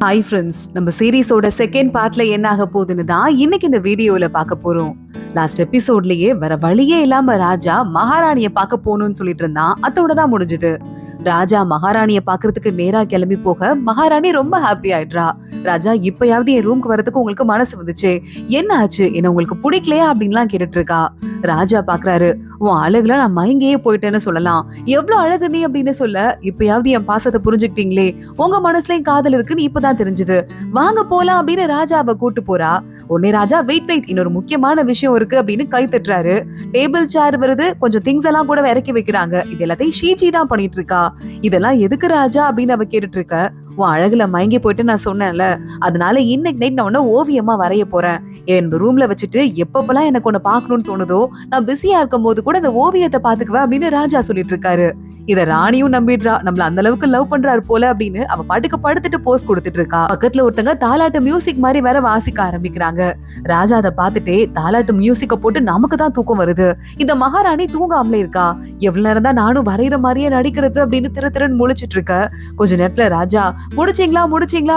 Hi friends, நம்ம சீரீஸோட second பார்ட்ல என்ன ஆக போகுதுன்னு தான் இன்னைக்கு இந்த வீடியோல பார்க்க போறோம். லாஸ்ட் எபிசோட்லயே வேற வழியே இல்லாம ராஜா மகாராணிய பார்க்க போகணும்னு சொல்லிட்டு இருந்தான். அதோட தான் முடிஞ்சது. ராஜா மகாராணிய பாக்குறதுக்கு நேரா கிளம்பி போக மகாராணி ரொம்ப ஹாப்பி ஆயிடுறா. ராஜா, இப்பயாவது என் ரூம்க்கு வரதுக்கு உங்களுக்கு மனசு வந்துச்சு, என்ன ஆச்சு, என்ன உங்களுக்கு பிடிக்கலையா அப்படின்லாம் கேட்டுட்டு இருக்கா. ராஜா பாக்குறாரு, உன் அழகுல நான் மயங்கியே போயிட்டேன்னு சொல்லலாம். எவ்வளவு அழகு நீ அப்படின்னு சொல்ல, இப்பயாவது என் பாசத்தை புரிஞ்சுக்கிட்டீங்களே, உங்க மனசுலயும் காதல் இருக்குன்னு இப்பதான் தெரிஞ்சது, வாங்க போலாம் அப்படின்னு ராஜாவை கூட்டு போறா. உடனே ராஜா, வெயிட் வெயிட், இன்னொரு முக்கியமான விஷயம் இருக்கு அப்படின்னு கை தட்டுறாரு. டேபிள் சேர் வருது, கொஞ்சம் திங்ஸ் எல்லாம் கூட இறக்கி வைக்கிறாங்க. இது எல்லாத்தையும் ஷீச்சி தான் பண்ணிட்டு இருக்கா. இதெல்லாம் எதுக்கு ராஜா அப்படின்னு அவ கேட்டுட்டு இருக்க. உன் அழகுல மயங்கி போயிட்டு நான் சொன்னேன்ல, அதனால இன்னைக்கு நைட் நான் உன்ன ஓவியமா வரைய போறேன். என் ரூம்ல வச்சுட்டு எப்பப்பெல்லாம் எனக்கு உன்ன பாக்கணும்னு தோணுதோ, நான் பிஸியா இருக்கும் போது கூட அந்த ஓவியத்தை பாத்துக்குவேன் அப்படின்னு ராஜா சொல்லிட்டு இருக்காரு. இத ராணியும் நம்பிடுறா. நம்மள அந்த அளவுக்கு லவ் பண்றாரு போல அப்படின்னு அவ பாட்டுக்கு படுத்துட்டு போஸ் கொடுத்துட்டு இருக்கா. பக்கத்துல ஒருத்தங்க தாலாட்டு மியூசிக் மாதிரி வேற வாசிக்க ஆரம்பிக்கிறாங்க. ராஜா அதை பாத்துட்டே, தாலாட்டு மியூசிக்க போட்டு நமக்கு தான் தூக்கம் வருது, இந்த மகாராணி தூங்காமலே இருக்கா, எவ்வளவு நேரம் தான் நானும் வரைகிற மாதிரியே நடிக்கிறது அப்படின்னு திரு முழிச்சிட்டு இருக்க. கொஞ்ச நேரத்துல ராஜா, முடிச்சிங்களா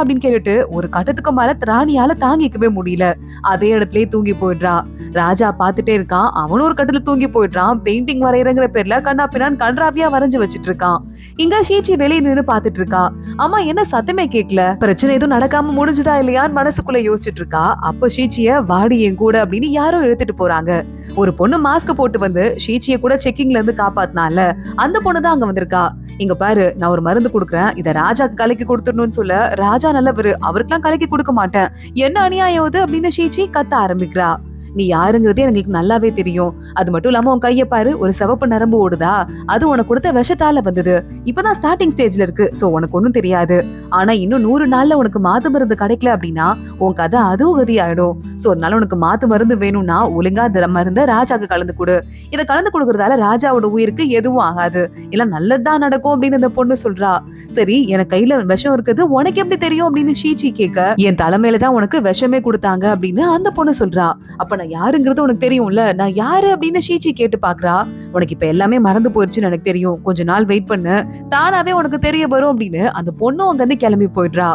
அப்படின்னு கேட்டுட்டு ஒரு கட்டத்துக்கு மேல ராணியால தாங்கிக்கவே முடியல. அதே இடத்துலயே தூங்கி போயிடுறா. ராஜா பாத்துட்டே இருக்கான். அவனும் ஒரு கட்டத்துல தூங்கி போயிடுறான். பெயிண்டிங் வரைகிறங்கிற பேர்ல கண்ணா பின்னான் கன்றாவியா வரைஞ்சு வச்சிட்டு இருக்கான். இங்க ஷீச்சி வெளியே நின்னு பாத்துட்டு இருக்கா. அம்மா, என்ன சத்தமே கேட்கல, பிரச்சனை எதுவும் நடக்காம முடிஞ்சுதா இல்லையான்னு மனசுக்குள்ள யோசிச்சுட்டு இருக்கா. அப்ப ஷீச்சிய வாடி என் கூட அப்படின்னு யாரோ இழுத்துட்டு போறாங்க. ஒரு பொண்ணு மாஸ்க் போட்டு வந்து ஷீச்சிய கூட செக்கிங்ல இருந்து காப்பாத்தினால அந்த பொண்ணுதான் அங்க வந்திருக்கா. இங்க பாரு, நான் ஒரு மருந்து குடுக்கறேன், இத ராஜாக்கு கலக்கி கொடுத்துடணும்னு சொல்ல, ராஜா நல்லவரு, அவருக்கெல்லாம் கலக்கி கொடுக்க மாட்டேன், என்ன அநியாயம் இது அப்படின்னு ஷீச்சி கத்த ஆரம்பிக்கிறா. நீ யாருங்கிறதே எனக்கு நல்லாவே தெரியும். அது மட்டும் இல்லாம உன் கைய பாரு, ஒரு சிவப்பு நரம்பு ஓடுதா, அது உனக்கு கொடுத்த விஷத்தால வந்தது. இப்பதான் ஸ்டார்டிங் ஸ்டேஜ்ல இருக்கு, சோ உனக்கு ஒண்ணும் தெரியாது. ஆனா இன்னும் 100 நாள்ல உனக்கு மாத்து மருந்து கிடைக்கல அப்படின்னா உன் கதை அதுவும் கதி ஆயிடும். சோ அதனால உனக்கு மாத்து மருந்து வேணும்னா ஒழுங்கா இந்த மருந்த ராஜாக்கு கலந்து கொடு. இதை கலந்து கொடுக்கறதால ராஜாவோட உயிருக்கு எதுவும் ஆகாது, இல்ல நல்லதுதான் நடக்கும் அப்படின்னு அந்த பொண்ணு சொல்றா. சரி, எனக்கு கையில விஷம் இருக்குது, உனக்கு எப்படி தெரியும் அப்படின்னு ஷீச்சி கேட்க, என் தலைமையிலதான் உனக்கு விஷமே கொடுத்தாங்க அப்படின்னு அந்த பொண்ணு சொல்றா. அப்ப நான் யாருங்கிறது உனக்கு தெரியும்ல, நான் யாரு அப்படின்னு ஷீச்சி கேட்டு பாக்குறா. உனக்கு இப்ப எல்லாமே மறந்து போயிருச்சுன்னு எனக்கு தெரியும், கொஞ்ச நாள் வெயிட் பண்ணு, தானாவே உனக்கு தெரிய வரும் அப்படின்னு அந்த பொண்ணும் அங்க இருந்து கிளம்பி போயிடுறா.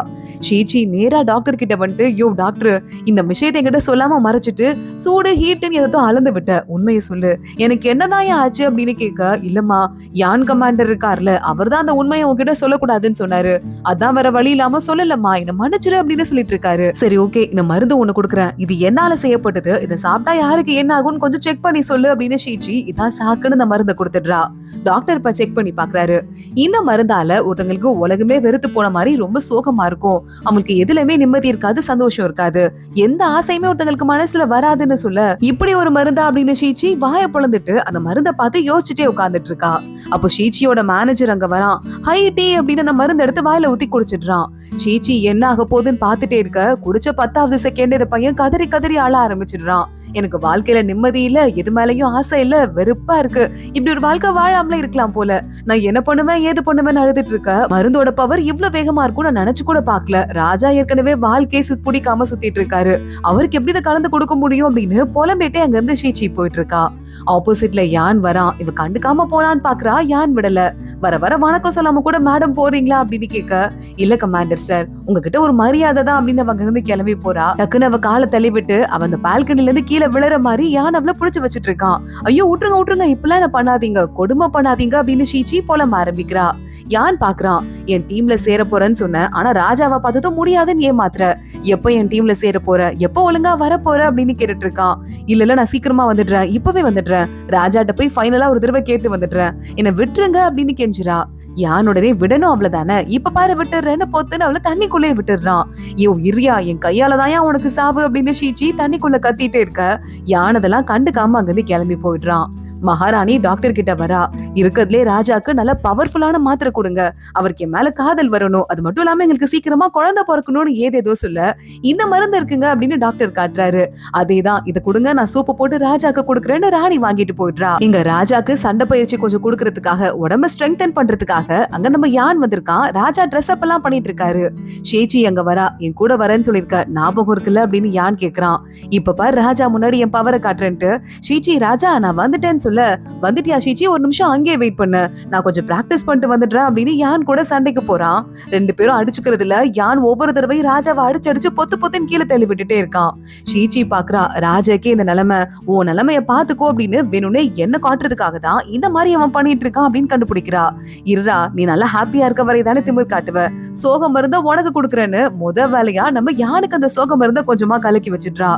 ஷீச்சி நேரா டாக்டர் கிட்ட வந்துட்டு, யோ டாக்டர், இந்த விஷயத்தை என்கிட்ட சொல்லாம மறைச்சிட்டு சூடு ஹீட்டுன்னு எதோ அளந்து விட்ட, உண்மையை சொல்லு, எனக்கு என்னதான் ஆச்சு அப்படின்னு கேட்க, இல்லம்மா, யான் கமாண்டர் இருக்கார்ல, அவர் தான் அந்த உண்மையை உங்ககிட்ட சொல்லக்கூடாதுன்னு சொன்னாரு, அதான் வேற வழி இல்லாம சொல்லலம்மா, என்ன மன்னிச்சிரு அப்படின்னு சொல்லிட்டு இருக்காரு. சரி ஓகே, இந்த மருந்து ஒண்ணு கொடுக்குறேன், இது என்னால செய்யப்பட்டது, இதை சாப்பிட்டா யாருக்கு என்ன ஆகும்னு கொஞ்சம் செக் பண்ணி சொல்லு அப்படின்னு ஷீச்சி இதான் சாக்குன்னு இந்த மருந்தை கொடுத்துடுறா. டாக்டர் இப்ப செக் பண்ணி பாக்குறாரு. இந்த மருந்தால ஒருத்தங்களுக்கு உலகமே வெறுத்து போன மாதிரி ரொம்ப சோகமா இருக்கும், அவங்களுக்கு எதுலயுமே நிம்மதி இருக்காது, சந்தோஷம் இருக்காது, எந்த ஆசையுமே ஒருத்தங்களுக்கு மனசுல வராதுன்னு சொல்ல, இப்படி ஒரு மருந்தா அப்படின்னு ஷீச்சி வாய பொழந்துட்டு அந்த மருந்தை பார்த்து யோசிச்சுட்டே உட்கார்ந்துட்டு இருக்கா. அப்போ ஷீச்சியோட மேனேஜர் அங்க வரான். ஹை டீ அப்படின்னு அந்த மருந்து எடுத்து வாயில ஊத்தி குடிச்சிடுறான். ஷீச்சி என்ன ஆக போகுதுன்னு பாத்துட்டே இருக்க, குடிச்ச 10வது செகண்ட் இந்த பையன் கதறி கதறி ஆள ஆரம்பிச்சிடுறான். எனக்கு வாழ்க்கையில நிம்மதி இல்ல, எது மேலயும் ஆசை இல்ல, வெறுப்பா இருக்கு, இப்படி ஒரு வாழ்க்கை வாழாமல இருக்கலாம் போல, நான் என்ன பண்ணுவேன் ஏது பண்ணுவேன்னு அழுதுட்டு இருக்க. மருந்தோட பவர் இவ்வளவு வேகமா இருக்கும் நான் நினைச்சு கூட பாக்கல. ராஜா ஏற்கனவே வாழ்க்கையை பிடிக்காம சுத்திட்டு இருக்காரு, அவருக்கு எப்படி இதை கலந்து கொடுக்க முடியும் அப்படின்னு புலம்பிட்டே அங்க இருந்து ஷீச்சி போயிட்டு இருக்கா. ஆப்போசிட்ல யான் வரான். இவ கண்டுக்காம போலான்னு பாக்குறா, யான் விடல. வர வர வணக்கம் சொல்லாம கூட மேடம் போறீங்களா அப்படின்னு கேட்க, இல்ல கமாண்டர் சார், உங்ககிட்ட ஒரு மரியாதை தான் அப்படின்னு அவங்க இருந்து கிளம்பி போறா. டக்குன்னு அவ காலை தள்ளி விட்டு அவ அந்த பால்கனில இருந்து கீழே விழுற மாதிரி யான் அவள புடிச்சு வச்சுட்டு இருக்கான். ஐயோ விட்டுருங்க, இப்பெல்லாம் என்ன பண்ணாதீங்க, கொடுமை பண்ணாதீங்க அப்படின்னு ஷீச்சி போலம் ஆரம்பிக்கிறா. யான் பாக்குறான், என் டீம்ல சேர போறேன்னு சொன்ன, ஆனா ராஜாவை பார்த்ததும் முடியாதுன்னு ஏமாத்துற, எப்ப என் டீம்ல சேர போற, எப்ப ஒழுங்கா வர போற அப்படின்னு கேட்டுட்டு இருக்கான். இல்ல நான் சீக்கிரமா வந்துடுறேன், இப்பவே வந்துடுறேன், ராஜாட்ட போய் ஃபைனலா ஒரு தடவை கேட்டு வந்துடுறேன், என்ன விட்டுருங்க அப்படின்னு கெஞ்சிரா. யானுடனே விடணும் அவ்வளவுதானே, இப்ப பாரு விட்டுறேன்னு பொத்துன்னு அவளை தண்ணிக்குள்ளே விட்டுறான். ஐயோ இரியா, என் கையாலதான் உனக்கு சாவு அப்படின்னு ஷீச்சி தண்ணிக்குள்ள கத்திட்டே இருக்க, யானதெல்லாம் கண்டுக்காம அங்கிருந்து கிளம்பி போயிடுறான். மகாராணி டாக்டர் கிட்ட வரா. இருக்கிறதுலே ராஜாக்கு நல்ல பவர்ஃபுல்லான மாத்திரை கொடுங்க, அவருக்கு என் மேல காதல் வரணும், அது மட்டும் இல்லாம எங்களுக்கு சீக்கிரமா குழந்தை பிறக்கணும்னு ஏதேதோ சொல்ல, இந்த மருந்து இருக்குங்க அப்படின்னு டாக்டர் காட்டுறாரு. அதேதான், இதை கொடுங்க, நான் சூப்பு போட்டு ராஜாக்கு கொடுக்குறேன்னு ராணி வாங்கிட்டு போயிடுறா. இங்க ராஜாக்கு சண்டை பயிற்சி கொஞ்சம் கொடுக்கறதுக்காக, உடம்ப ஸ்ட்ரெங்தன் பண்றதுக்காக அங்க நம்ம யான் வந்திருக்கான். ராஜா ட்ரெஸ் அப் எல்லாம் பண்ணிட்டு இருக்காரு. ஷேச்சி அங்க வரா. என் கூட வரேன்னு சொல்லிருக்க, ஞாபகம் இருக்குல்ல அப்படின்னு யான் கேக்குறான். இப்ப பாரு ராஜா முன்னாடி என் பவரை காட்டுறேன்ட்டு ஷீச்சி, ராஜா நான் வந்துட்டேன்னு சொல்ல, வந்துட்டியா ஷீச்சி, ஒரு நிமிஷம் அங்கேயே வெயிட் பண்ணு, நான் கொஞ்சம் பிராக்டிஸ் பண்ணிட்டு வந்துடுறேன் அப்படின்னு யான் கூட சண்டைக்கு போறான். ரெண்டு பேரும் அடிச்சுக்கிறதுல யான் ஒவ்வொரு தடவையும் ராஜாவை அடிச்சு பொத்து பொத்துன்னு கீழே தள்ளி விட்டுட்டே இருக்கான். ஷீச்சி பாக்குறா, ராஜாக்கே இந்த நிலைமை, ஓ நிலைமைய பாத்துக்கோ அப்படின்னு வேணும்னே என்ன காட்டுறதுக்காக தான் இந்த மாதிரி அவன் பண்ணிட்டு இருக்கான் அப்படின்னு கண்டுபிடிக்கிறா. இருடா, நீ நல்லா ஹாப்பியா இருக்க வரை தானே திமிர் காட்டுவ, சோகம் மருந்த உனக்கு கொடுக்குறேன்னு வேலையா நம்ம யானுக்கு அந்த சோகம் மருந்த கொஞ்சமா கலக்கி வச்சிடுறா.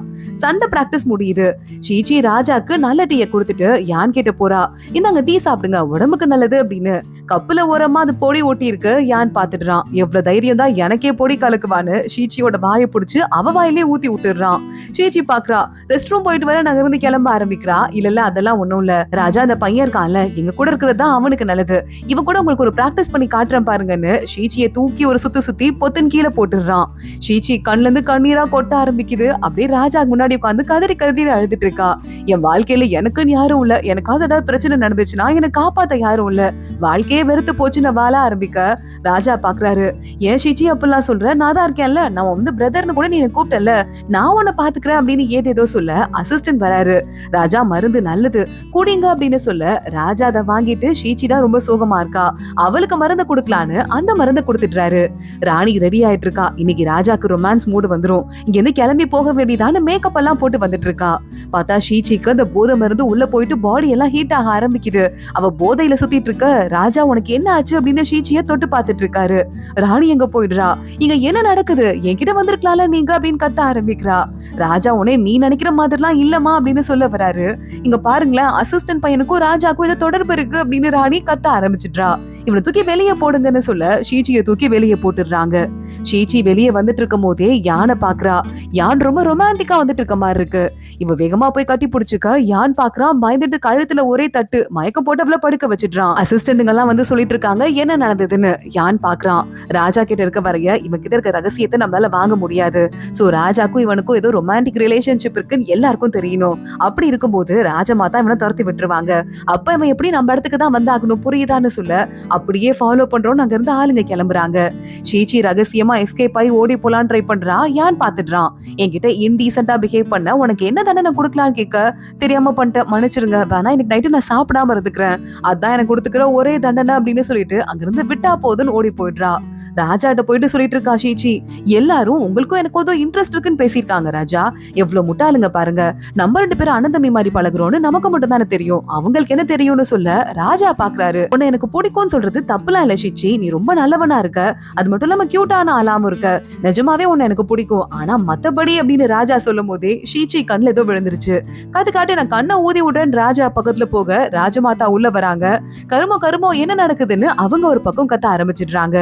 சண்டை பிராக்டிஸ் முடியுது. ஷீச்சி ராஜாக்கு நல்ல டீயை கொடுத்துட்டு யான் கிட்ட போறா, இந்தாங்க டீ சாப்பிடுங்க, உடம்புக்கு நல்லது அப்படின்னு. கப்புல ஓரமா அது பொடி ஒட்டி இருக்கு. யான் பாத்துடுறான். எவ்வளவு தைரியம் தான் எனக்கே பொடி கலக்குவான்னு ஷீச்சியோட வாயை புடிச்சு அவ வாயிலே ஊத்தி விட்டுடுறான். ஷீச்சி பாக்குறா, ரெஸ்ட் ரூம் போயிட்டு வர நகர்ந்து கிளம்ப ஆரம்பிக்கிறா. இல்ல அதெல்லாம் ஒண்ணும் இல்ல ராஜா, அந்த பையன் இருக்கான்ல எங்க கூட இருக்கிறது தான் அவனுக்கு நல்லது, இவன் கூட உங்களுக்கு ஒரு பிராக்டிஸ் பண்ணி காட்டுறேன் பாருங்கன்னு ஷீச்சியை தூக்கி ஒரு சுத்தி பொத்துன்னு கீழே போட்டுடுறான். ஷீச்சி கண்ணுல இருந்து கண்ணீரா கொட்ட ஆரம்பிக்குது. அப்படியே ராஜா முன்னாடி உட்காந்து கதறி கதறி அழுதுட்டு இருக்கா. என் வாழ்க்கையில எனக்குன்னு யாரும் இல்ல, எனக்காவது ஏதாவது பிரச்சனை நடந்துச்சுன்னா எனக்கு காப்பாத்த யாரும் இல்ல, வாழ்க்கையே வெறுத்து போச்சு, நான் வாழ ஆரம்பிக்க. ராஜா பாக்குறாரு, ஏன் ஷீச்சி அப்படிலாம் சொல்ற, நான் தான் இருக்கேன்ல, நான் வந்து பிரதர்னு கூட நீ என்ன கூப்பிட்டல, நான் உன்னை பாத்துக்கிறேன் அப்படின்னு ஏதேதோ சொல்ல அசிஸ்டன்ட் வராரு. ராஜா மருந்து நல்லது குடிங்க அப்படின்னு சொல்ல ராஜா அதை வாங்கிட்டு ஷீச்சி தான் ரொம்ப சோகமா இருக்கா, அவளுக்கு மருந்து கொடுக்கலான்னு அந்த மருந்தை கொடுத்துட்டாரு. ராணி ரெடி ஆயிட்டு இருக்கா. இன்னைக்கு ராஜாக்கு ரொமான்ஸ் மூடு வந்துரும், இங்க இருந்து கிளம்பி போக வேண்டியதான மேக்கப் எல்லாம் போட்டு வந்துட்டு இருக்கா. பார்த்தா ஷீச்சிக்கு அந்த போதை மருந்து உள்ள போயிட்டு பாடி எல்லாம் ஹீட் ஆக ஆரம்பிக்குது. அவ போதையில சுத்திட்டு இருக்க. ராஜா உனக்கு என்ன ஆச்சு அப்படின்னு ஷீச்சிய தொட்டு பாத்துட்டு இருக்காரு. ராணி எங்க போயிடுறா, இங்க என்ன நடக்குது, என்கிட்ட வந்திருக்கலாம்ல நீங்க அப்படின்னு கத்த ஆரம்பிக்கிறா. ராஜா உனே நீ நினைக்கிற மாதிரிலாம் இல்லமா அப்படின்னு சொல்ல வராரு. இங்க பாருங்களேன், அசிஸ்டன்ட் பையனுக்கும் ராஜாக்கும் ஏதோ தொடர்பு இருக்கு அப்படின்னு ராணி கத்த ஆரம்பிச்சிடுறா. இவனை தூக்கி வெளியே போடுங்கன்னு சொல்ல ஷீச்சியை தூக்கி வெளியே போட்டுடுறாங்க. ஷீச்சி வெளியே வந்துட்டு இருக்கும் போதே யானை பாக்குறா. யான் ரொம்ப ரொமான்டிக்கா வந்துட்டு இருக்க மாதிரி இருக்கு. இவ வேகமா போய் கட்டி பிடிச்சுக்க. யான் பாக்குறான், பயந்துட்டு கழுத்துல ஒரே தட்டு மயக்கம் போட்டு அவளை படுக்க வச்சிடுறான். அசிஸ்டன்ட்ங்க எல்லாம் வந்து சொல்லிட்டு இருக்காங்க என்ன நடந்ததுன்னு. யான் பாக்குறான், ராஜா கிட்ட இருக்க வரைய இவன் கிட்ட இருக்க ரகசியத்தை நம்மளால வாங்க முடியாது. சோ ராஜாக்கும் இவனுக்கும் ஏதோ ரொமான்டிக் ரிலேஷன்ஷிப் இருக்குன்னு எல்லாருக்கும் தெரியணும். அப்படி இருக்கும்போது ராஜமாதா இவனை துரத்தி விட்டுருவாங்க. அப்ப இவன் எப்படி நம்ம இடத்துக்கு தான் வந்தாகணும் புரியுதான்னு சொல்ல அப்படியே ஃபாலோ பண்றோம். அங்க இருந்து ஆளுங்க கிளம்புறாங்க. ஷீச்சி ரகசியமா எஸ்கேப் ஆகி ஓடி போலான்னு ட்ரை பண்றா. யான் பாத்துடுறான். என்கிட்ட இன்டீசென்ட்டா பிஹேவ் பண்ண உனக்கு என்ன தண்டனை கொடுக்கலான்னு கேட்க, தெரியாம பண்ணிட்ட மன்னிச்சிருங்க, வேணா இன்னைக்கு நைட்டு நான் சாப்பிடாம இருந்துக்கிறேன், அதான் எனக்கு கொடுத்துக்கிற ஒரே தண்டனை அப்படின்னு சொல்லிட்டு அங்கிருந்து விட்டா போதுன்னு ஓடி போயிடுறா. ராஜாட்ட போயிட்டு சொல்லிட்டு இருக்கா ஷீச்சி, எல்லாரும் உங்களுக்கும் எனக்கு ஏதோ இன்ட்ரெஸ்ட் இருக்குன்னு பேசியிருக்காங்க ராஜா, எவ்வளவு முட்டாளுங்க பாருங்க, நம்ம ரெண்டு பேரும் அனந்தமி மாதிரி பழகுறோம்னு நமக்கு மட்டும் தானே தெரியும், அவங்களுக்கு என்ன தெரியும்னு சொல்ல ராஜா பாக்குறாரு. உன்னை எனக்கு பிடிக்கும்னு சொல்றது தப்புலாம் இல்ல ஷீச்சி, நீ ரொம்ப நல்லவனா இருக்க, அது மட்டும் இல்லாம கியூட்டான ஆளாம இருக்க, நிஜமாவே உன்னை எனக்கு பிடிக்கும், ஆனா மத்தபடி அப்படின்னு ராஜா சொல்லும் போதே ஷீச்சி கண்ணுல ஏதோ விழுந்துருச்சு. காட்டு நான் கண்ணை ஊதி விடுறேன் ராஜா பக்கத்துல போக ராஜமாதா உள்ள வராங்க. கருமோ என்ன நடக்குதுன்னு அவங்க ஒரு பக்கம் கத்த ஆரம்பிச்சிடுறாங்க.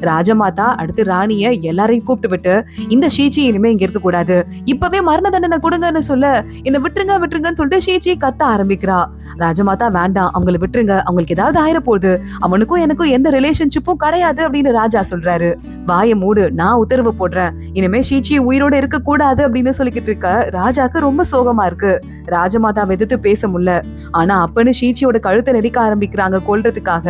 ராஜமாதா அடுத்து ராணிய எல்லாரையும் கூப்பிட்டு விட்டு, இந்த ஷீச்சி இனிமே இங்க இருக்க கூடாது, இப்பவே மரண தண்டனை கொடுங்கன்னு சொல்ல, என்ன விட்டுருங்கன்னு சொல்லிட்டு ஷீச்சி கத்த ஆரம்பிக்கிறா. ராஜமாதா வேண்டாம், அவங்களை விட்டுருங்க, அவங்களுக்கு ஏதாவது ஆயிர போகுது, அவனுக்கும் எனக்கும் எந்த ரிலேஷன்ஷிப்பும் கிடையாது அப்படின்னு ராஜா சொல்றாரு. வாய மூடு, நான் உத்தரவு போடுறேன், இனிமே ஷீச்சி உயிரோட இருக்க கூடாது அப்படின்னு சொல்லிக்கிட்டு இருக்க ராஜாக்கு ரொம்ப சோகமா இருக்கு. ராஜமாதா எதிர்த்து பேச முடியல. ஆனா அப்பன்னு ஷீச்சியோட கழுத்தை நெரிக்க ஆரம்பிக்கிறாங்க கொல்றதுக்காக.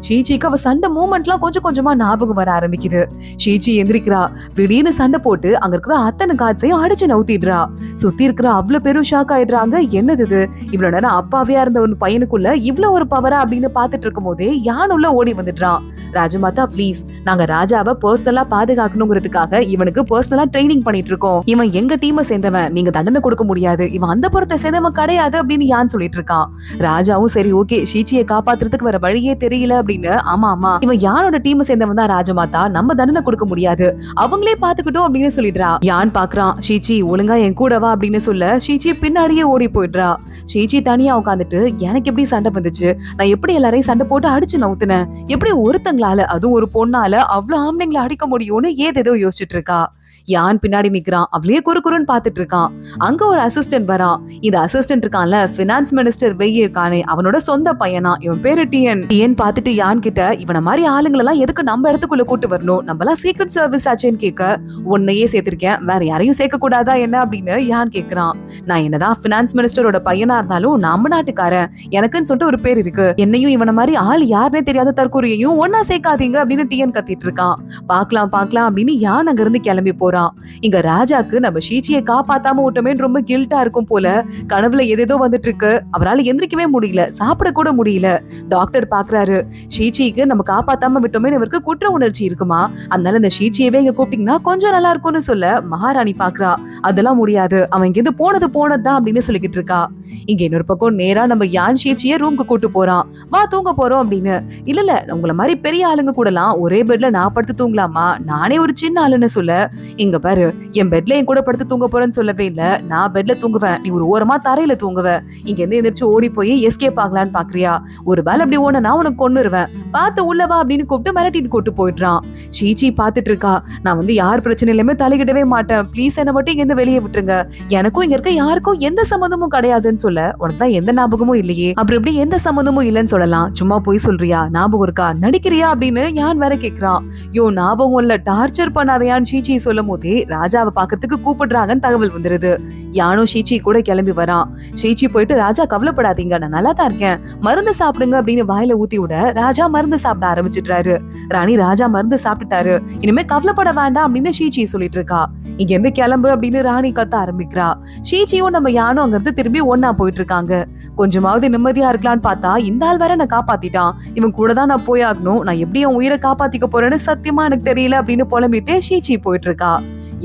ஷீச்சிக்கு அவ சண்டை மூமெண்ட்லாம் கொஞ்சம் கொஞ்சமா ஞாபகம் வர ஆரம்பிக்குது. ஷீச்சி எந்திரிக்கிறா. திடீர்னு சண்டை போட்டு அங்க இருக்கிற அத்தனை காட்சையும் அடிச்சு நவுத்திடுறா. சுத்தி இருக்கிற அவ்வளவு பேரும் ஷாக் ஆயிடுறாங்க. என்னது இது, இவ்வளவு நேரம் அப்பாவியா இருந்த ஒரு பையனுக்குள்ள இவ்வளவு ஒரு பவரா அப்படின்னு பாத்துட்டு இருக்கும் போதே யானுள்ள ஓடி வந்துடுறான். ராஜமாதா ப்ளீஸ், நாங்க ராஜாவை பர்சனலா பாதுகாக்கணுங்கிறதுக்காக இவனுக்கு பர்சனலா ட்ரைனிங் பண்ணிட்டு இருக்கோம், இவன் எங்க டீமை சேர்ந்தவன், நீங்க தண்டனை கொடுக்க முடியாது, இவன் அந்த புறத்தை சேர்ந்தவன் கிடையாது அப்படின்னு யான் சொல்லிட்டு இருக்கான். ராஜாவும் சரி ஓகே, ஷீச்சியை காப்பாத்துறதுக்கு வேற வழியே தெரியல அப்படின்னு, ஆமா இவன் யானோட டீமை சேர்ந்தவன் தான் ராஜமாதா, நம்ம தண்டனை கொடுக்க முடியாது, அவங்களே பாத்துக்கிட்டோம் அப்படின்னு சொல்லிடுறா. யான் பாக்குறான், ஷீச்சி ஒழுங்கா என் கூட வா அப்படின்னு சொல்ல ஷீச்சி பின்னாடியே ஓடி போயிடுறா. ஷீச்சி தனியா உட்காந்துட்டு, எனக்கு எப்படி சண்டை வந்துச்சு, நான் எப்படி எல்லாரையும் சண்டை போட்டு அடிச்சு நவுத்துனேன், எப்படி ஒருத்தங்களால அதுவும் ஒரு பொண்ணால அவ்வளவு ஆம்பளைங்களை அடிக்க முடியும்னு ஏதேதோ யோசிச்சுட்டு இருக்கா. யான் பின்னாடி நிக்கிறான். அவளே குறுன்னு பாத்துட்டு இருக்கான். அங்க ஒரு அசிஸ்டன்ட் வரான். இந்த அசிஸ்டன்ட் இருக்கான்ல, பினான்ஸ் மினிஸ்டர் வெய்ய இருக்கானே, அவனோட சொந்த பையனா, இவன் பேரு டிஎன் பாத்துட்டு யான் கிட்ட, இவன மாதிரி ஆளுங்களை எல்லாம் எதுக்கு நம்ம இடத்துக்குள்ள கூட்டு வரணும், நம்ம எல்லாம் சீக்ரெட் சர்வீஸ் ஆச்சேன்னு கேட்க, உன்னையே சேர்த்திருக்கேன், வேற யாரையும் சேர்க்க கூடாதா என்ன அப்படின்னு யான் கேக்குறான். நான் என்னதான் பினான்ஸ் மினிஸ்டரோட பையனா இருந்தாலும் நம்ம நாட்டுக்காரன், எனக்குன்னு சொல்லிட்டு ஒரு பேர் இருக்கு, என்னையும் இவன மாதிரி ஆள் யாருன்னே தெரியாத தற்கொலையையும் ஒன்னா சேர்க்காதீங்க அப்படின்னு டிஎன் கத்திட்டு இருக்கான். பாக்கலாம் அப்படின்னு யான் அங்க இருந்து கிளம்பி போறான். போறான். இங்க ராஜாக்கு நம்ம ஷீச்சியை காப்பாத்தாம விட்டோமே ரொம்ப கில்ட்டா இருக்கும் போல. கனவுல ஏதேதோ வந்துட்டு இருக்கு. அவரால் எந்திரிக்கவே முடியல, சாப்பிட கூட முடியல. டாக்டர் பாக்குறாரு, ஷீச்சிக்கு நம்ம காப்பாத்தாம விட்டோமே இவருக்கு குற்ற உணர்ச்சி இருக்குமா, அதனால இந்த ஷீச்சியவே இங்க கூப்பிட்டீங்கன்னா கொஞ்சம் நல்லா இருக்கும்னு சொல்ல மகாராணி பாக்குறா. அதெல்லாம் முடியாது, அவன் இங்க இருந்து போனதுதான் அப்படின்னு சொல்லிக்கிட்டு இருக்கா. இங்க இன்னொரு பக்கம் நேரா நம்ம யான் ஷீச்சிய ரூம்க்கு கூட்டு போறான். வா தூங்க போறோம் அப்படின்னு. இல்ல உங்கள மாதிரி பெரிய ஆளுங்க கூடலாம் ஒரே பெட்ல நான் படுத்து தூங்கலாமா, நானே ஒரு சின்ன ஆளுன்னு சொல்ல, இங்க பாரு என் பெட்ல என் கூட படுத்து தூங்க போறேன்னு சொல்லவே இல்ல, நான் பெட்ல தூங்குவேன், நீ ஒரு ஓரமா தரையில தூங்குவ. இங்க இருந்து எந்திரிச்சு ஓடி போய் எஸ்கேப் ஆகலான்னு பாக்குறியா, ஒரு வேலை அப்படி ஓட நான் உனக்கு கொன்னுருவேன், பார்த்து உள்ளவா அப்படின்னு கூப்பிட்டு மிரட்டிட்டு கூட்டு போயிடுறான். ஷீச்சி பாத்துட்டு இருக்கா. நான் யார் பிரச்சனையிலுமே தலையிடவே மாட்டேன், ப்ளீஸ் என்ன மட்டும் இங்க இருந்து வெளியே விட்டுருங்க, எனக்கும் இங்க இருக்க யாருக்கும் எந்த சம்மந்தமும் கிடையாதுன்னு சொல்ல, உனக்கு தான் எந்த ஞாபகமும் இல்லையே, அப்புறம் எப்படி எந்த சம்மந்தமும் இல்லைன்னு சொல்லலாம், சும்மா போய் சொல்றியா, ஞாபகம் இருக்கா, நடிக்கிறியா அப்படின்னு யான் வேற கேக்குறான். ஞாபகம் இல்ல, டார்ச்சர் பண்ணாதையான்னு ஷீச்சி சொல்லும் போதே ராஜாவை பாக்கிறதுக்கு கூப்பிடுறாங்கன்னு தகவல் வந்துருது. யானும் ஷீச்சி கூட கிளம்பி வரான். ஷீச்சி போயிட்டு, ராஜா கவலைப்படாதீங்க, நான் நல்லா தான் இருக்கேன், மருந்து சாப்பிடுங்க அப்படின்னு வாயில ஊத்தி விட ராஜா மருந்து சாப்பிட ஆரம்பிச்சிட்டாரு. ராணி, ராஜா மருந்து சாப்பிட்டுட்டாரு, இனிமே கவலைப்பட வேண்டாம் அப்படின்னு ஷீச்சி சொல்லிட்டு இருக்கா. இங்க இருந்து கிளம்பு அப்படின்னு ராணி கத்த ஆரம்பிக்கிறா. ஷீச்சியும் நம்ம யானும் அங்க இருந்து திரும்பி ஒன்னா போயிட்டு இருக்காங்க. கொஞ்சமாவது நிம்மதியா இருக்கலாம்னு பார்த்தா இந்த ஆள் வேற நான் காப்பாத்திட்டான், இவன் கூட தான் நான் போய் ஆகணும், நான் எப்படி என் உயிரை காப்பாத்திக்க போறேன்னு சத்தியமா எனக்கு தெரியல அப்படின்னு புலம்பிட்டு ஷீச்சி போயிட்டு இருக்கா.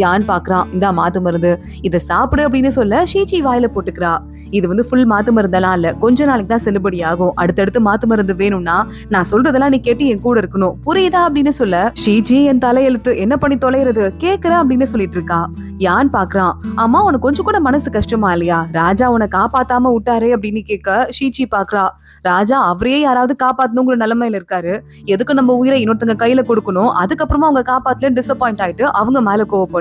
யான் பாக்குறான், இந்த மாத்து மருந்து, இதை சாப்பிடு அப்படின்னு சொல்ல ஷீச்சி வாயில போட்டுக்கிறா. இது ஃபுல் மாத்து மருந்தெல்லாம் இல்ல, கொஞ்ச நாளைக்கு தான் செல்லுபடி ஆகும், அடுத்தடுத்து மாத்து மருந்து வேணும்னா நான் சொல்றதெல்லாம் நீ கேட்டு என் கூட இருக்கணும், புரியுதா அப்படின்னு சொல்ல ஷீச்சி என் தலையெழுத்து, என்ன பண்ணி தொலைறது கேக்குற அப்படின்னு சொல்லிட்டு இருக்கா. யான் பாக்குறான், ஆமா உனக்கு கொஞ்சம் கூட மனசு கஷ்டமா இல்லையா, ராஜா உன்னை காப்பாத்தாம விட்டாரே அப்படின்னு கேட்க ஷீச்சி பாக்குறா. ராஜா அவரையே யாராவது காப்பாத்தணுங்கிற நிலைமையில இருக்காரு, எதுக்கு நம்ம உயிரை இன்னொருத்தங்க கையில கொடுக்கணும், அதுக்கப்புறமா அவங்க காப்பாத்துல டிசப்பாயிண்ட் ஆயிட்டு அவங்க மேல கோவப்படும்,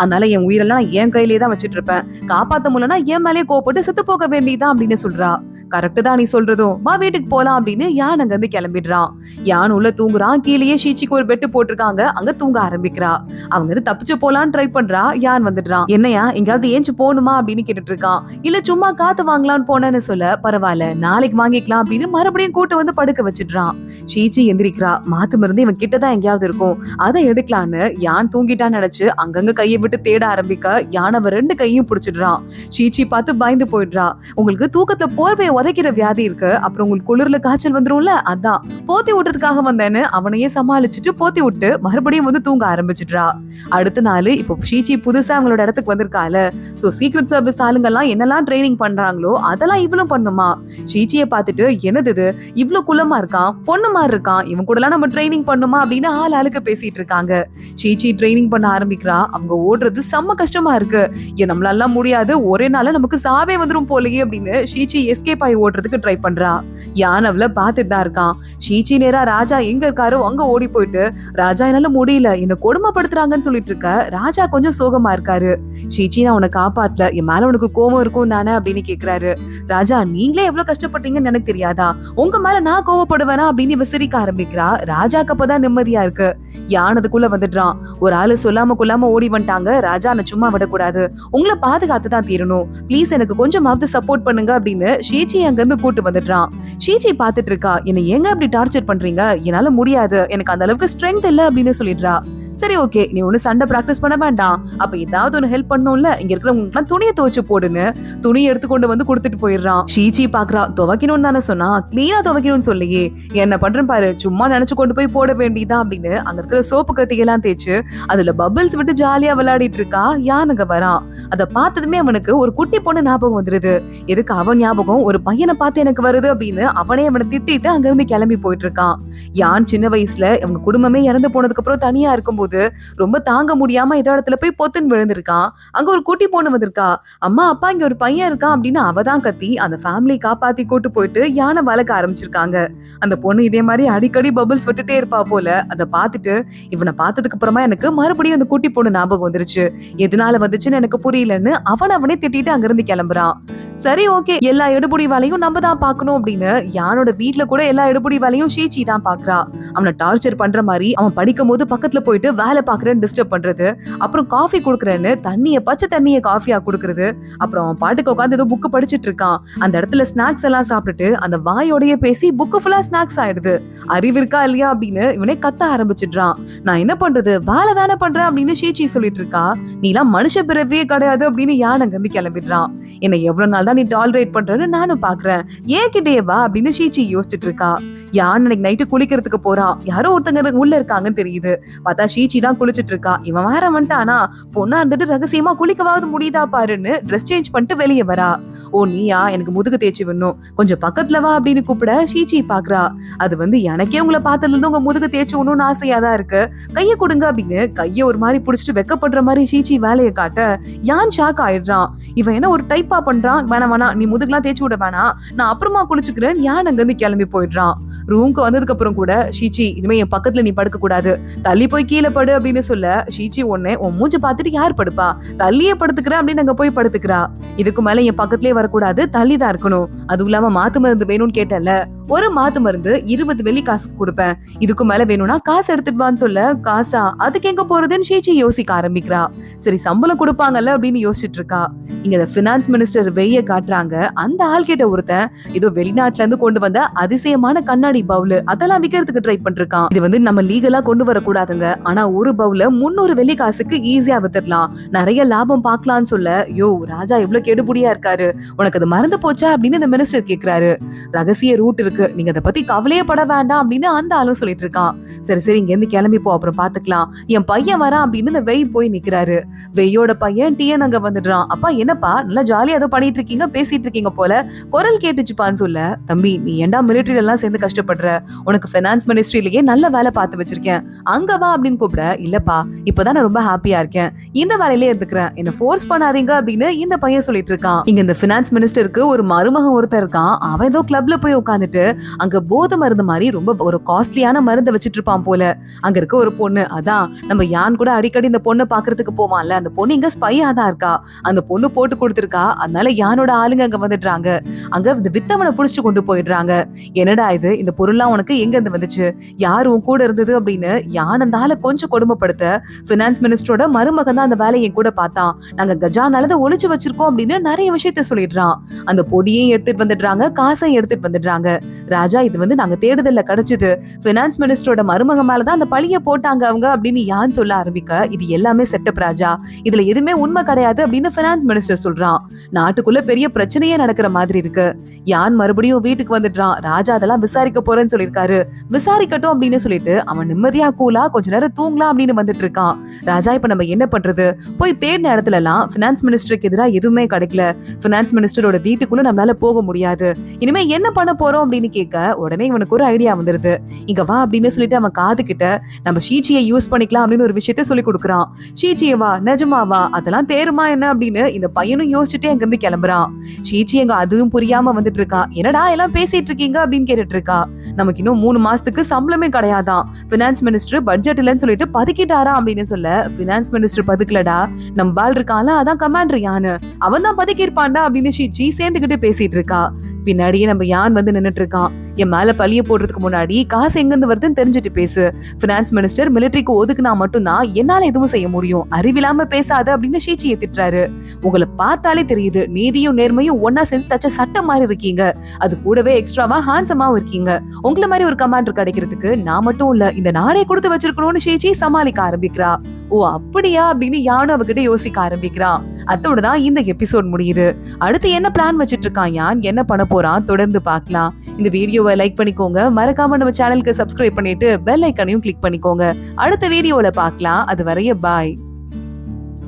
அதனால என் உயிரெல்லாம் நான் என் கையிலேயே தான் வச்சிட்டு இருப்பேன், காப்பாத்த முடியலன்னா என் மேலே கோவப்பட்டு செத்து போக வேண்டியதான் அப்படின்னு சொல்றா. கரெக்ட் தான் நீ சொல்றதும், வா வீட்டுக்கு போலாம் அப்படின்னு யான் அங்க இருந்து கிளம்பிடுறான். யான் உள்ள தூங்குறான். கீழேயே ஷீச்சிக்கு ஒரு பெட்டு போட்டிருக்காங்க, அங்க தூங்க ஆரம்பிக்கிறா. அவங்க தப்பிச்சு போலான்னு ட்ரை பண்றா. யான் வந்துடுறான். என்னையா எங்காவது ஏஞ்சு போகணுமா அப்படின்னு கேட்டுட்டு இருக்கான். இல்ல சும்மா காத்து வாங்கலான்னு போனேன்னு சொல்ல, பரவாயில்ல நாளைக்கு வாங்கிக்கலாம் அப்படின்னு மறுபடியும் கூட்டு படுக்க வச்சிடுறான். ஷீச்சி எந்திரிக்கிறா. மாத்து மருந்து இவன் கிட்டதான் எங்கேயாவது இருக்கும், அதை எடுக்கலான்னு யான் தூங்கிட்டான்னு நினைச்சு அங்கங்க கையை விட்டு தேட ஆரம்பிக்க யான் அவ 2 கையும் பிடிச்சிடுறான். ஷீச்சி பார்த்து பயந்து போயிடுறா. உங்களுக்கு தூக்கத்துல போர்வையை உதைக்கிற வியாதி இருக்கு, அப்புறம் உங்களுக்கு குளிர்ல காய்ச்சல் வந்துரும்ல, அதான் போத்தி விட்டுறதுக்காக வந்தேன்னு அவனையே சமாளிச்சுட்டு போத்தி விட்டு மறுபடியும் தூங்க ஆரம்பிச்சிடுறா. அடுத்த நாள் இப்போ ஷீச்சி புதுசா அவங்களோட இடத்துக்கு வந்திருக்கால, சோ சீக்ரெட் சர்வீஸ் ஆளுங்கெல்லாம் என்னெல்லாம் ட்ரைனிங் பண்றாங்களோ அதெல்லாம் இவளும் பண்ணுமா. ஷீச்சியை பார்த்துட்டு, என்னது இது இவ்வளவு குள்ளமா இருக்கான், பொண்ணு மாதிரி இருக்கான், இவன் கூட எல்லாம் நம்ம ட்ரைனிங் பண்ணுமா அப்படின்னு ஆளுக்கு பேசிட்டு இருக்காங்க. ஷீச்சி ட்ரைனிங் பண்ண ஆரம்பிக்கிறா. அவங்க ஓடுறது செம்ம கஷ்டமா இருக்கு, நம்மளால முடியாது, ஒரே நாள்ல நமக்கு சாவே வந்துரும் போலயே அப்படின்னு ஷீச்சி எஸ்கேப் ஆகி ஓடுறதுக்கு ட்ரை பண்றா. யான் அவளை பார்த்துட்டு தான் இருக்கான். ஷீச்சி நேரா ராஜா எங்க இருக்காரோ அங்க ஓடி போயிட்டு, ராஜா என்னால முடியல, என்ன கொடுமைப்படுத்துறாங்கன்னு சொல்லிட்டு இருக்க. ராஜா கொஞ்சம் சோகமா இருக்காரு. ஷீச்சி, நான் உனக்கு காப்பாத்தல, என் மேல உனக்கு கோவம் இருக்கும் தானே அப்படின்னு கேக்குறாரு. ராஜா, நீங்களே எவ்வளவு கஷ்டப்பட்டீங்கன்னு எனக்கு தெரியாதா, உங்க மேல நான் கோவப்படுவேனா அப்படின்னு இவ சிரிக்க ஆரம்பிக்கிறா. ராஜாக்கு அப்பதான் நிம்மதியா இருக்கு. யான் அதுக்குள்ள வந்துடுறான். ஒரு ஆளு சொல்லாம கொல்லாம ஓடி வந்துட்டாங்க, ராஜா நான் சும்மா விடக்கூடாது, உங்களை பாதுகாத்து தான் தீரணும், ப்ளீஸ் எனக்கு கொஞ்சமாவது சப்போர்ட் பண்ணுங்க அப்படின்னு ஷீச்சி அங்க இருந்து கூட்டு வந்துடுறான். ஷீச்சி பாத்துட்டு இருக்கா. என்ன எங்க அப்படி டார்ச்சர் பண்றீங்க, என்னால முடியாது, எனக்கு அந்த அளவுக்கு ஸ்ட்ரென்த் இல்ல அப்படின்னு சொல்லிடுறா. சரி ஓகே, நீ ஒண்ணு சண்டை பிராக்டிஸ் பண்ண வேண்டாம், அப்ப ஏதாவது ஒண்ணு ஹெல்ப் பண்ணும்ல, இங்க இருக்கிறவங்க துணியை துவைச்சு போடுன்னு துணி எடுத்துக்கொண்டு கொடுத்துட்டு போயிடுறான். ஷீச்சி பாக்குறா. துவைக்கணும்னு தானே சொன்னா, கிளீனா துவைக்கணும்னு சொல்லியே, என்ன பண்றேன் பாரு, சும்மா நினைச்சு கொண்டு போய் போட வேண்டியதான் அப்படின்னு அங்க இருக்கிற சோப்பு கட்டியெல்லாம் தேய்ச்சு அதுல பபிள்ஸ் விட்டு ஜாலியா விளையாடிட்டு இருக்கா. யானுங்க வரான். அதை பார்த்ததுமே அவனுக்கு ஒரு குட்டி பொண்ணு ஞாபகம் வந்துருது. எதுக்கு அவன் ஞாபகம் ஒரு பையனை பார்த்து எனக்கு வருது அப்படின்னு அவனே அவனை திட்டிட்டு அங்க இருந்து கிளம்பி போயிட்டு இருக்கான். யான் சின்ன வயசுல அவங்க குடும்பமே இறந்து போனதுக்கு அப்புறம் தனியா இருக்கும்போது ரொம்ப தாங்க முடியாம ஏதோ இடத்துல போய் பொத்துன்னு விழுந்திருக்கான். அங்க ஒரு குட்டி பொண்ணு வந்திருக்கா. அம்மா அப்பா இங்க ஒரு பையன் இருக்கான் அப்படின்னு அவதான் கத்தி அந்த ஃபேமிலி காப்பாத்தி கூட்டு போயிட்டு யானை வளர்க்க ஆரம்பிச்சிருக்காங்க. அந்த பொண்ணு இதே மாதிரி அடிக்கடி பபிள்ஸ் விட்டுட்டே இருப்பா போல. அதை பார்த்துட்டு இவனை பார்த்ததுக்கு அப்புறமா எனக்கு மறுபடியும் அந்த குட்டி பொண்ணு ஞாபகம் வந்துருச்சு, எதனால வந்துச்சுன்னு எனக்கு புரியலன்னு அவனே திட்டிட்டு அங்க இருந்து கிளம்புறான். சரி ஓகே, எல்லா எடுபடி வேலையும் நம்ம தான் பாக்கணும் அப்படின்னு யானோட வீட்டுல கூட எல்லா எடுபடி வேலையும் ஷீச்சி தான் பாக்குறா. அவனை டார்ச்சர் பண்ற மாதிரி அவன் படிக்கும் போது பக்கத்துல போயிட்டு வேலை பாக்குறேன்னு டிஸ்டர்ப் பண்றது, அப்புறம் காஃபி குடுக்குறேன்னு பச்சை தண்ணிய காஃபியா குடுக்குறது, அப்புறம் அவன் பாட்டுக்கு உட்காந்து ஏதோ புக் படிச்சிட்டு இருக்கான். அந்த இடத்துல ஸ்நாக்ஸ் எல்லாம் சாப்பிட்டுட்டு அந்த வாயோடய பேசி புக்கு ஃபுல்லா ஸ்நாக்ஸ் ஆயிடுது. அறிவு இருக்கா இல்லையா அப்படின்னு இவனே கத்த ஆரம்பிச்சிடுறான். நான் என்ன பண்றது, வேலை தானே பண்றேன் அப்படின்னு ஷீச்சி சொல்லிட்டு இருக்கா. நீலாம் மனுஷ பிறவியே கிடையாது அப்படின்னு யான் அங்க இருந்து கிளம்பிடுறான். என்ன எவ்வளவு நாள் தான் நீ டாலரேட் பண்றன்னு நானும் பாக்குறேன், ஏன் கிட்டே வா அப்படின்னு ஷீச்சி யோசிச்சுட்டு இருக்கா. யான் அன்னைக்கு நைட்டு குளிக்கிறதுக்கு போறான். யாரோ ஒருத்தங்க உள்ள இருக்காங்கன்னு தெரியுது. பார்த்தா ஷீச்சி தான் குளிச்சிட்டு இருக்கா. இவன் வேற வந்துட்டானா, பொண்ணா இருந்துட்டு ரகசியமா குளிக்கவாவது முடியுதா பாருன்னு ட்ரெஸ் சேஞ்ச் பண்ணிட்டு வெளியே வரா. ஓ நீயா, எனக்கு முதுகு தேய்ச்சி வேணும், கொஞ்சம் பக்கத்துல வா அப்படின்னு கூப்பிட ஷீச்சி பாக்குறா. அது எனக்கே உங்களை பார்த்ததுல இருந்து உங்க முதுகு தேய்ச்சி ஒண்ணும்னு ஆசையாதான் இருக்கு, கைய கொடுங்க அப்படின்னு கைய ஒரு மாதிரி புடிச்சிட்டு வெக்கப்படுற மாதிரி ஷீச்சி வேலையை காட்ட யான் ஷாக் ஆயிடுறான். இவன் என்ன ஒரு டைப்பா பண்றான். வேணா நீ முதுகுலாம் தேய்ச்சி விட வேணாம், நான் அப்புறமா குளிச்சுக்கிறேன் யான் அங்க இருந்து கிளம்பி போயிடுறான். ரூம்க்கு வந்ததுக்கு அப்புறம் கூட ஷீச்சி, இனிமே என் பக்கத்துல நீ படுக்க கூடாது, தள்ளி போய் கீழே படு அப்படின்னு சொல்ல ஷீச்சி உன்னை உன் மூஞ்ச பாத்துட்டு யார் படுப்பா, தள்ளியே படுத்துக்கிற அப்படின்னு அங்க போய் படுத்துக்கிறா. இதுக்கு மேல என் பக்கத்திலே வரக்கூடாது, தள்ளிதான் இருக்கணும், அதுவும் இல்லாம மாத்து மருந்து வேணும்னு கேட்டல, ஒரு மாத்து மருந்து 20 வெள்ளி காசுக்கு கொடுப்பேன், இதுக்கு மேல வேணும்னா காசு எடுத்துட்டு வான்னு சொல்ல காசா, அதுக்கு எங்க போறதுன்னு ஷீச்சி யோசிக்க ஆரம்பிக்கிறா. சரி சம்பளம் கொடுப்பாங்கல்ல அப்படின்னு யோசிச்சுட்டு இருக்கா. இங்க பினான்ஸ் மினிஸ்டர் வெய்ய காட்டுறாங்க. அந்த ஆள் கிட்ட ஒருத்தன் ஏதோ வெளிநாட்டுல இருந்து கொண்டு வந்த அதிசயமான கண்ணாடி பவுல் அதெல்லாம் விக்கிறதுக்கு ட்ரை பண்ணிருக்கான். இது நம்ம லீகலா கொண்டு வரக்கூடாதுங்க, ஆனா ஒரு பவுல 300 வெள்ளி காசுக்கு ஈஸியா வித்துடலாம், நிறைய லாபம் பாக்கலாம்னு சொல்ல, யோ ராஜா எவ்வளவு கெடுபடியா இருக்காரு, உனக்கு அது மறந்து போச்சா அப்படின்னு இந்த மினிஸ்டர் கேக்குறாரு. ரகசிய ரூட் இருக்கு, நீங்க அதை பத்தி கவலையே பட வேண்டாம் அப்படின்னு அந்த ஆளும் சொல்லிட்டு இருக்கான். சரி இங்க இருந்து கிளம்பி போ, அப்புறம் பாத்துக்கலாம், என் பையன் வரான் அப்படின்னு இந்த வெய் போய் நிக்கிறாரு. வெய்யோட பையன் டிஎன் அங்க வந்துடுறான். அப்பா என்னப்பா நல்லா ஜாலியா ஏதோ பண்ணிட்டு இருக்கீங்க, பேசிட்டு இருக்கீங்க போல, குரல் கேட்டுச்சுப்பான்னு சொல்ல, தம்பி நீ ஏண்டா மிலிட்டரியில எல்லாம் சேர்ந்து கஷ்டப்படுற, உனக்கு பினான்ஸ் மினிஸ்ட்ரியிலேயே நல்ல வேலை பார்த்து வச்சிருக்கேன், அங்க வா அப்படின்னு கூப்பிட, இல்லப்பா இப்பதான் நான் ரொம்ப ஹாப்பியா இருக்கேன், இந்த வேலையிலே இருந்துக்கிறேன், என்ன ஃபோர்ஸ் பண்ணாதீங்க அப்படின்னு இந்த பையன் சொல்லிட்டு இருக்கான். இங்க இந்த பினான்ஸ் மினிஸ்டருக்கு ஒரு மருமகன் ஒருத்தர் இருக்கான். அவன் ஏதோ கிளப்ல போய் உட்காந்துட்டு அங்க போதை மருந்து மாதிரி ரொம்ப ஒரு காஸ்ட்லியான மருந்தை வச்சிட்டு இருப்பான் போல. அங்க இருக்க ஒரு பொண்ணு, அதான் நம்ம யான் கூட அடிக்கடி இந்த பொண்ணை பாக்குறதுக்கு போவான்ல, அந்த பொண்ணு இங்க ஸ்பையா தான் இருக்கா. அந்த பொண்ணு போட்டு கொடுத்துருக்கா. அதனால யானோட ஆளுங்க அங்க வந்துடுறாங்க. அங்க இந்த வித்தவனை புடிச்சிட்டு கொண்டு போயிடுறாங்க. என்னடா இது, இந்த பொருள்லாம் உனக்கு எங்க இருந்து வந்துச்சு, யார் உன் கூட இருந்தது அப்படின்னு யான் அந்த ஆளை கொஞ்சம் கொடுமைப்படுத்த, பினான்ஸ் மினிஸ்டரோட மருமகன் தான் அந்த வேலையை கூட பார்த்தான், நாங்க கஜானால ஒளிச்சு வச்சிருக்கோம் அப்படின்னு நிறைய விஷயத்த சொல்லிடுறான். அந்த பொடியையும் எடுத்துட்டு வந்துடுறாங்க, காசையும் எடுத்துட்டு வந்துடுறாங்க. ராஜா இது நாங்க தேடுதல்ல கிடைச்சது, பினான்ஸ் மினிஸ்டரோட மருமகன் மேலதான் அந்த பழிய போட்டாங்க அவங்க அப்படின்னு யான் சொல்ல ஆரம்பிக்க, இது எல்லாமே செட்டப் ராஜா, இதுல எதுவுமே உண்மை கிடையாது அப்படின்னு பினான்ஸ் மினிஸ்டர் சொல்றான். நாட்டுக்குள்ள பெரிய பிரச்சனையே நடக்கிற மாதிரி இருக்கு. யான் மறுபடியும் வீட்டுக்கு வந்துடுறான். ராஜா அதெல்லாம் விசாரிக்க போறேன்னு சொல்லிருக்காரு, விசாரிக்கட்டும் அப்படின்னு சொல்லிட்டு அவன் நிம்மதியா கூலா கொஞ்ச நேரம் தூங்கலாம் அப்படின்னு வந்துட்டு இருக்கான். ராஜா இப்ப நம்ம என்ன பண்றது, போய் தேடின இடத்துல எல்லாம் பினான்ஸ் மினிஸ்டருக்கு எதிராக எதுவுமே கிடைக்கல, பினான்ஸ் மினிஸ்டரோட வீட்டுக்குள்ள நம்மளால போக முடியாது, இனிமே என்ன பண்ண போறோம் அப்படின்னு கேட்க, உடனே இவனுக்கு ஒரு ஐடியா வந்துருது. இங்க வா அப்படின்னு சொல்லிட்டு அவன் காது கிட்ட நம்ம ஷீச்சியை யூஸ் பண்ணிக்கலாம் அப்படின்னு ஒரு விஷயத்த சொல்லி கொடுக்குறான். ஷீச்சியை வா, நிஜமாவா, அதெல்லாம் தேருமா என்ன அப்படின்னு இந்த பையனும் யோசிச்சுட்டே அங்க இருந்து கிளம்புறான். ஷீச்சி எங்க அதுவும் புரியாம வந்துட்டு இருக்கா. என்னடா எல்லாம் பேசிட்டு இருக்கீங்க அப்படின்னு கேட்டுட்டு இருக்கா. நமக்கு இன்னும் 3 மாசத்துக்கு சம்பளமே கிடையாதான், பினான்ஸ் மினிஸ்டர் பட்ஜெட் இல்லன்னு சொல்லிட்டு பதுக்கிட்டாரா அப்படின்னு சொல்ல, பினான்ஸ் மினிஸ்டர் பதுக்கலடா, நம்ம பால் இருக்கான்ல அதான் கமாண்டர் யானு, அவன் தான் பதுக்கி இருப்பான்டா அப்படின்னு ஷீச்சி சேர்ந்துகிட்டு பேசிட்டு இருக்கா. பின்னாடியே நம்ம யான் நின்னுட்டு இருக்கான். என் மேல பழிய போடுறதுக்கு முன்னாடி காசு எங்க இருந்து வருதுன்னு தெரிஞ்சுட்டு பேசு, பினான்ஸ் மினிஸ்டர் மிலிட்டரிக்கு ஒதுக்குனா மட்டும்தான் என்னால எதுவும் செய்ய முடியும், அறிவில்லாம பேசாத அப்படின்னு ஷீச்சியை திட்டுறாரு. உங்களை பார்த்தாலே தெரியுது நீதியும் நேர்மையும் ஒன்னா சேர்ந்து தச்ச சட்டம் மாதிரி இருக்கீங்க, அது கூடவே எக்ஸ்ட்ராவா ஹான்சமாவும் இருக்கீங்க, உங்களை மாதிரி ஒரு கமாண்டர் கிடைக்கிறதுக்கு நான் மட்டும் இல்ல இந்த நாடே கொடுத்து வச்சிருக்கணும்னு ஷீச்சி சமாளிக்க ஆரம்பிக்கிறா. ஓ அப்படியா அப்படின்னு யானும் அவகிட்ட யோசிக்க ஆரம்பிக்கிறான். அதோடதான் இந்த எபிசோட் முடியுது. அடுத்து என்ன பிளான் வச்சிட்டு இருக்கான் யான், என்ன பண்ண போறான், தொடர்ந்து பார்க்கலாம். இந்த வீடியோவை லைக் பண்ணிக்கோங்க, மறக்காம நம்ம சேனலுக்கு சப்ஸ்கிரைப் பண்ணிட்டு பெல் ஐக்கானையும் கிளிக் பண்ணிக்கோங்க. அடுத்த வீடியோல பார்க்கலாம். அது வரைய பாய்.